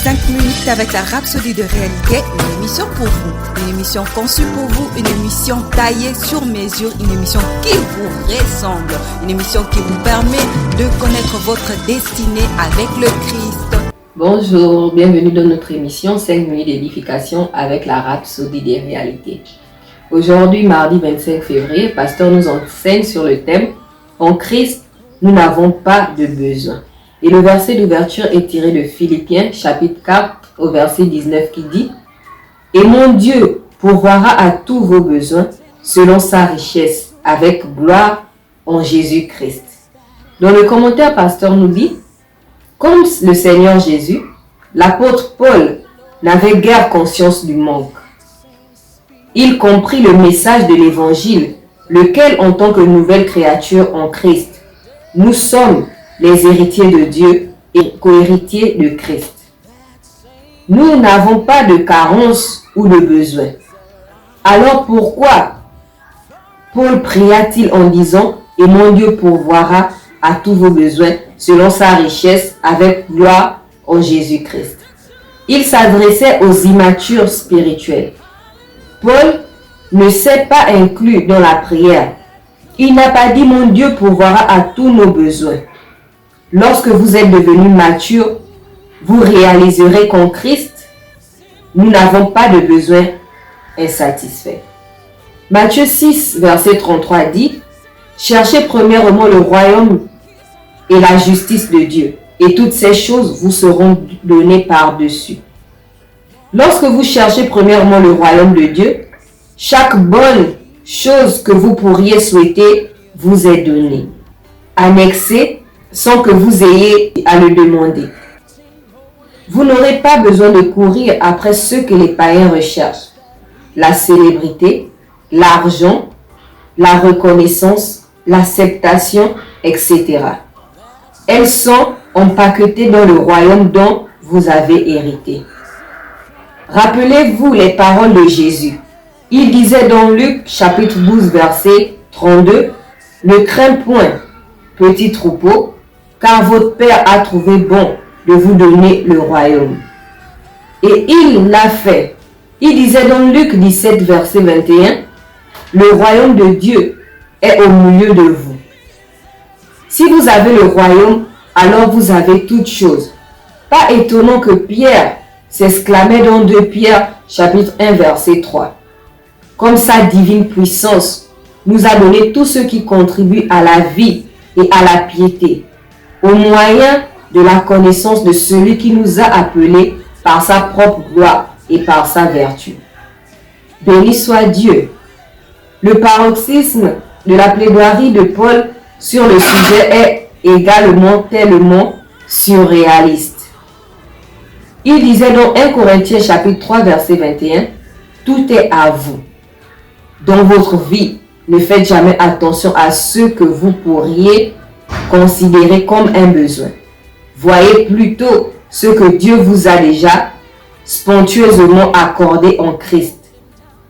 5 minutes avec la Rhapsodie de réalité, une émission pour vous, une émission conçue pour vous, une émission taillée sur mesure, une émission qui vous ressemble, une émission qui vous permet de connaître votre destinée avec le Christ. Bonjour, bienvenue dans notre émission 5 minutes d'édification avec la Rhapsodie des réalités. Aujourd'hui, mardi 25 février, pasteur nous enseigne sur le thème « En Christ, nous n'avons pas de besoin ». Et le verset d'ouverture est tiré de Philippiens chapitre 4 au verset 19 qui dit « Et mon Dieu pourvoira à tous vos besoins selon sa richesse avec gloire en Jésus-Christ. » Dans le commentaire, pasteur nous dit « Comme le Seigneur Jésus, l'apôtre Paul n'avait guère conscience du manque. Il comprit le message de l'évangile, lequel en tant que nouvelle créature en Christ, nous sommes les héritiers de Dieu et co-héritiers de Christ. Nous n'avons pas de carence ou de besoin. Alors pourquoi Paul pria-t-il en disant « Et mon Dieu pourvoira à tous vos besoins selon sa richesse avec gloire en Jésus-Christ » Il s'adressait aux immatures spirituels. Paul ne s'est pas inclus dans la prière. Il n'a pas dit « Mon Dieu pourvoira à tous nos besoins ». Lorsque vous êtes devenus matures, vous réaliserez qu'en Christ, nous n'avons pas de besoin insatisfait. Matthieu 6, verset 33 dit « Cherchez premièrement le royaume et la justice de Dieu, et toutes ces choses vous seront données par-dessus. » Lorsque vous cherchez premièrement le royaume de Dieu, chaque bonne chose que vous pourriez souhaiter vous est donnée, annexée, sans que vous ayez à le demander. Vous n'aurez pas besoin de courir après ce que les païens recherchent, la célébrité, l'argent, la reconnaissance, l'acceptation, etc. Elles sont empaquetées dans le royaume dont vous avez hérité. Rappelez-vous les paroles de Jésus. Il disait dans Luc chapitre 12 verset 32, « Ne crains point, petit troupeau, car votre Père a trouvé bon de vous donner le royaume. » Et il l'a fait. Il disait dans Luc 17, verset 21, « Le royaume de Dieu est au milieu de vous. » Si vous avez le royaume, alors vous avez toutes choses. Pas étonnant que Pierre s'exclamait dans 2 Pierre, chapitre 1, verset 3. Comme sa divine puissance nous a donné tout ce qui contribue à la vie et à la piété, au moyen de la connaissance de celui qui nous a appelés par sa propre gloire et par sa vertu. Béni soit Dieu. Le paroxysme de la plaidoirie de Paul sur le sujet est également tellement surréaliste. Il disait dans 1 Corinthiens chapitre 3 verset 21, « Tout est à vous. Dans votre vie, ne faites jamais attention à ce que vous pourriez considéré comme un besoin. Voyez plutôt ce que Dieu vous a déjà splendeusement accordé en Christ.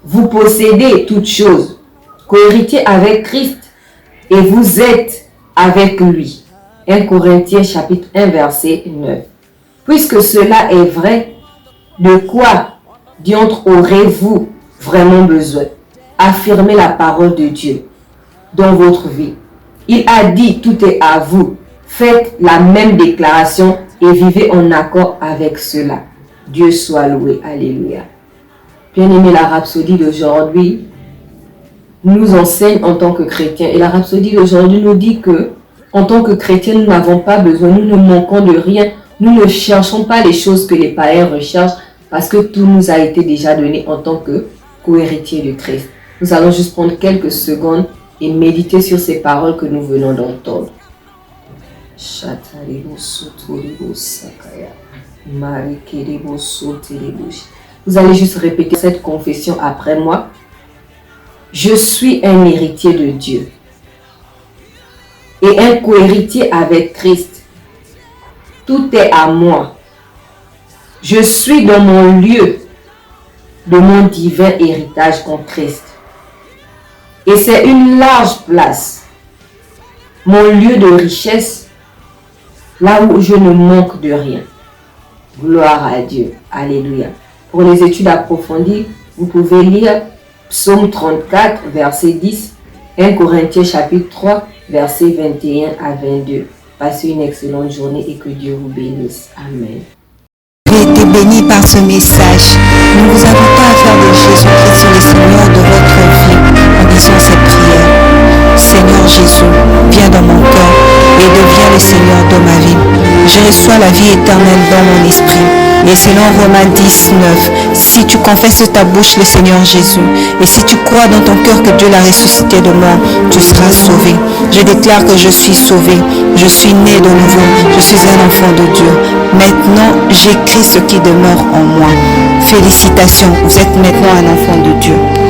Vous possédez toutes choses, co-héritier avec Christ, et vous êtes avec lui. 1 Corinthiens chapitre 1 verset 9. Puisque cela est vrai, de quoi diantre aurez-vous vraiment besoin? Affirmez la parole de Dieu dans votre vie. Il a dit, tout est à vous. Faites la même déclaration et vivez en accord avec cela. Dieu soit loué. Alléluia. Bien-aimé, la rhapsodie d'aujourd'hui nous enseigne en tant que chrétiens. Et la rhapsodie d'aujourd'hui nous dit que, en tant que chrétiens, nous n'avons pas besoin, nous ne manquons de rien. Nous ne cherchons pas les choses que les païens recherchent parce que tout nous a été déjà donné en tant que co-héritiers de Christ. Nous allons juste prendre quelques secondes et méditer sur ces paroles que nous venons d'entendre. Vous allez juste répéter cette confession après moi. Je suis un héritier de Dieu et un co-héritier avec Christ. Tout est à moi. Je suis dans mon lieu de mon divin héritage en Christ. Et c'est une large place, mon lieu de richesse, là où je ne manque de rien. Gloire à Dieu. Alléluia. Pour les études approfondies, vous pouvez lire Psaume 34, verset 10, 1 Corinthiens chapitre 3, verset 21 à 22. Passez une excellente journée et que Dieu vous bénisse. Amen. J'ai été béni par ce message. Nous vous invitons à faire de Jésus-Christ le Seigneur de votre vie en disant cette prière. Seigneur Jésus, viens dans mon cœur et deviens le Seigneur de ma vie. Je reçois la vie éternelle dans mon esprit. Et selon Romains 19, si tu confesses de ta bouche le Seigneur Jésus, et si tu crois dans ton cœur que Dieu l'a ressuscité de mort, tu seras sauvé. Je déclare que je suis sauvé, je suis né de nouveau, je suis un enfant de Dieu. Maintenant, j'écris ce qui demeure en moi. Félicitations, vous êtes maintenant un enfant de Dieu.